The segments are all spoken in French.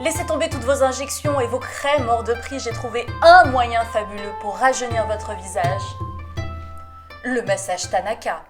Laissez tomber toutes vos injections et vos crèmes hors de prix, j'ai trouvé un moyen fabuleux pour rajeunir votre visage. Le massage Tanaka.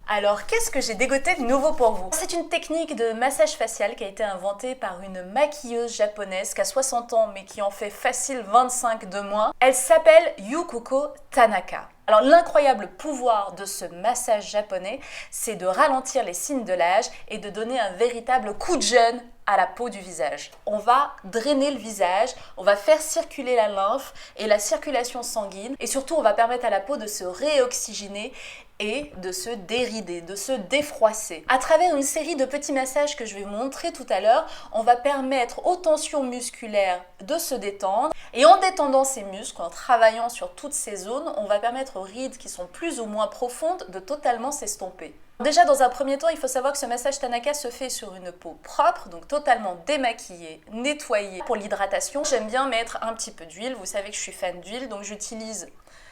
Alors, qu'est-ce que j'ai dégoté de nouveau pour vous? C'est une technique de massage facial qui a été inventée par une maquilleuse japonaise qui a 60 ans mais qui en fait facile 25 de moins. Elle s'appelle Yukiko Tanaka. Alors, l'incroyable pouvoir de ce massage japonais, c'est de ralentir les signes de l'âge et de donner un véritable coup de jeune à la peau du visage. On va drainer le visage, on va faire circuler la lymphe et la circulation sanguine et surtout on va permettre à la peau de se réoxygéner et de se dérider, de se défroisser. À travers une série de petits massages que je vais vous montrer tout à l'heure, on va permettre aux tensions musculaires de se détendre et en détendant ces muscles, en travaillant sur toutes ces zones, on va permettre aux rides qui sont plus ou moins profondes de totalement s'estomper. Déjà, dans un premier temps, il faut savoir que ce massage Tanaka se fait sur une peau propre, donc totalement démaquillée, nettoyée. Pour l'hydratation, j'aime bien mettre un petit peu d'huile. Vous savez que je suis fan d'huile, donc j'utilise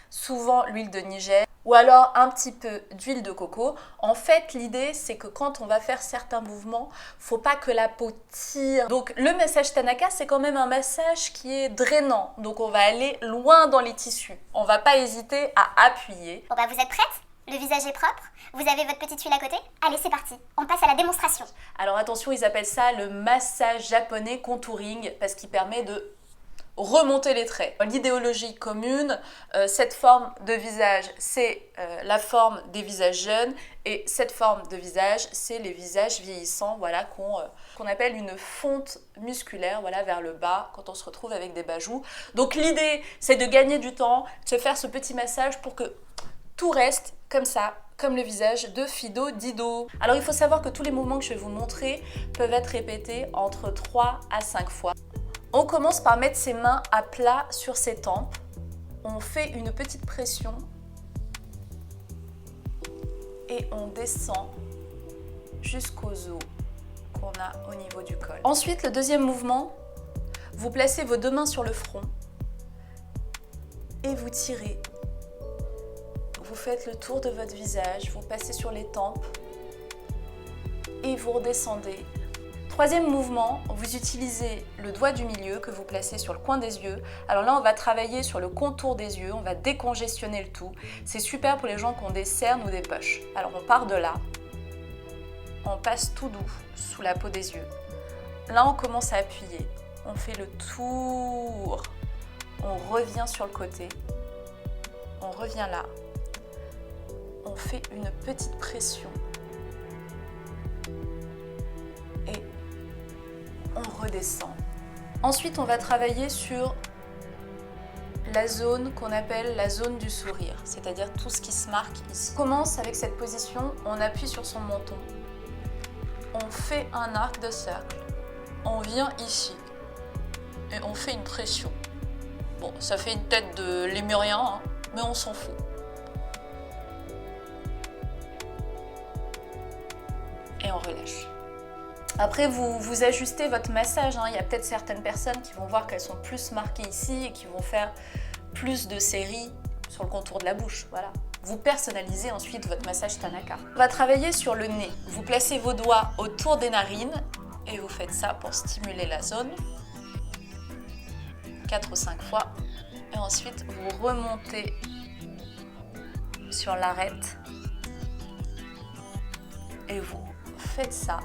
souvent l'huile de Niger ou alors un petit peu d'huile de coco. En fait, l'idée, c'est que quand on va faire certains mouvements, faut pas que la peau tire. Donc, le massage Tanaka, c'est quand même un massage qui est drainant. Donc, on va aller loin dans les tissus. On va pas hésiter à appuyer. Bon bah, vous êtes prête ? Le visage est propre, vous avez votre petite huile à côté. Allez, c'est parti, on passe à la démonstration. Alors attention, ils appellent ça le massage japonais contouring parce qu'il permet de remonter les traits. L'idéologie commune, cette forme de visage, c'est la forme des visages jeunes et cette forme de visage, c'est les visages vieillissants, voilà, qu'on appelle une fonte musculaire, voilà, vers le bas quand on se retrouve avec des bajous. Donc l'idée, c'est de gagner du temps, de se faire ce petit massage pour que tout reste comme ça, comme le visage de Fido Dido. Alors il faut savoir que tous les mouvements que je vais vous montrer peuvent être répétés entre 3 à 5 fois. On commence par mettre ses mains à plat sur ses tempes. On fait une petite pression et on descend jusqu'aux os qu'on a au niveau du col. Ensuite, le deuxième mouvement, vous placez vos deux mains sur le front et vous tirez. Vous faites le tour de votre visage, vous passez sur les tempes et vous redescendez. Troisième mouvement, vous utilisez le doigt du milieu que vous placez sur le coin des yeux. Alors là, on va travailler sur le contour des yeux, on va décongestionner le tout. C'est super pour les gens qui ont des cernes ou des poches. Alors on part de là, on passe tout doux sous la peau des yeux. Là, on commence à appuyer, on fait le tour, on revient sur le côté, on revient là. On fait une petite pression et on redescend. Ensuite, on va travailler sur la zone qu'on appelle la zone du sourire, c'est-à-dire tout ce qui se marque ici. On commence avec cette position, on appuie sur son menton, on fait un arc de cercle, on vient ici et on fait une pression. Bon, ça fait une tête de lémurien, hein, mais on s'en fout. Et on relâche. Après, vous ajustez votre massage. Il y a peut-être certaines personnes qui vont voir qu'elles sont plus marquées ici et qui vont faire plus de séries sur le contour de la bouche. Voilà. Vous personnalisez ensuite votre massage Tanaka. On va travailler sur le nez. Vous placez vos doigts autour des narines et vous faites ça pour stimuler la zone. 4 ou 5 fois. Et ensuite, vous remontez sur l'arête et vous faites ça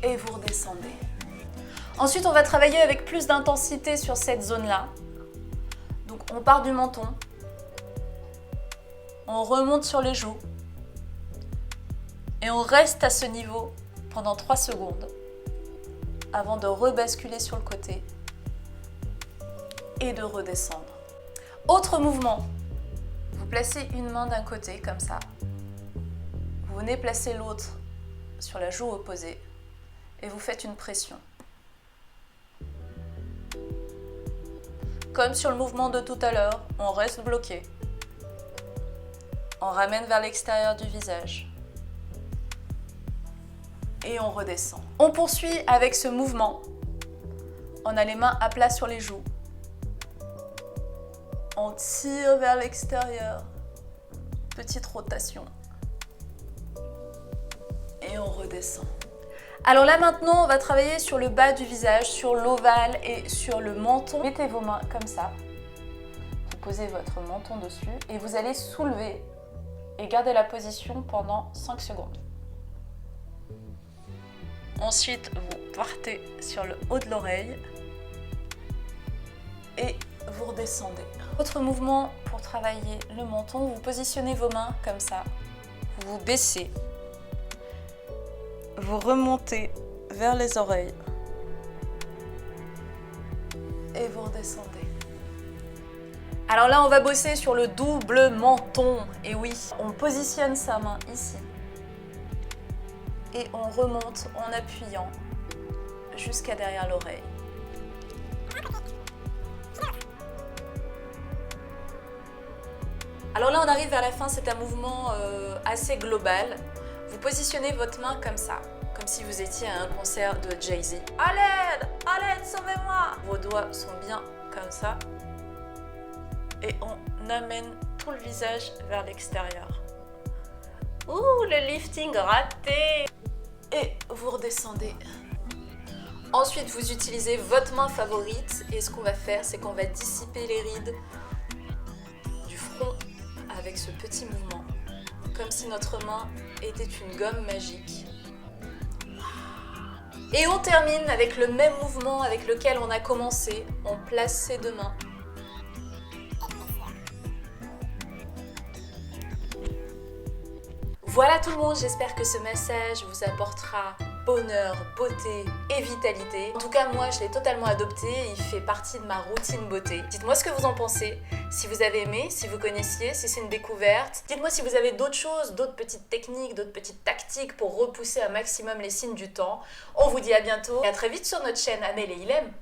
et vous redescendez. Ensuite, on va travailler avec plus d'intensité sur cette zone-là. Donc, on part du menton, on remonte sur les joues et on reste à ce niveau pendant 3 secondes avant de rebasculer sur le côté et de redescendre. Autre mouvement, vous placez une main d'un côté comme ça. Vous venez placer l'autre sur la joue opposée et vous faites une pression. Comme sur le mouvement de tout à l'heure, on reste bloqué. On ramène vers l'extérieur du visage. Et on redescend. On poursuit avec ce mouvement. On a les mains à plat sur les joues. On tire vers l'extérieur. Petite rotation. Et on redescend. Alors là maintenant, on va travailler sur le bas du visage, sur l'ovale et sur le menton. Mettez vos mains comme ça. Vous posez votre menton dessus et vous allez soulever et garder la position pendant 5 secondes. Ensuite, vous partez sur le haut de l'oreille et vous redescendez. Autre mouvement pour travailler le menton, vous positionnez vos mains comme ça. Vous vous baissez. Vous remontez vers les oreilles. Et vous redescendez. Alors là, on va bosser sur le double menton. Et oui, on positionne sa main ici. Et on remonte en appuyant jusqu'à derrière l'oreille. Alors là, on arrive vers la fin, c'est un mouvement assez global. Vous positionnez votre main comme ça, comme si vous étiez à un concert de Jay-Z. À l'aide! À l'aide, sauvez-moi! Vos doigts sont bien comme ça. Et on amène tout le visage vers l'extérieur. Ouh, le lifting raté! Et vous redescendez. Ensuite, vous utilisez votre main favorite et ce qu'on va faire, c'est qu'on va dissiper les rides du front avec ce petit mouvement, comme si notre main était une gomme magique. Et on termine avec le même mouvement avec lequel on a commencé. On place ses deux mains. Voilà tout le monde, j'espère que ce massage vous apportera bonheur, beauté et vitalité. En tout cas, moi, je l'ai totalement adopté et il fait partie de ma routine beauté. Dites-moi ce que vous en pensez, si vous avez aimé, si vous connaissiez, si c'est une découverte. Dites-moi si vous avez d'autres choses, d'autres petites techniques, d'autres petites tactiques pour repousser un maximum les signes du temps. On vous dit à bientôt et à très vite sur notre chaîne Amel et Ilem.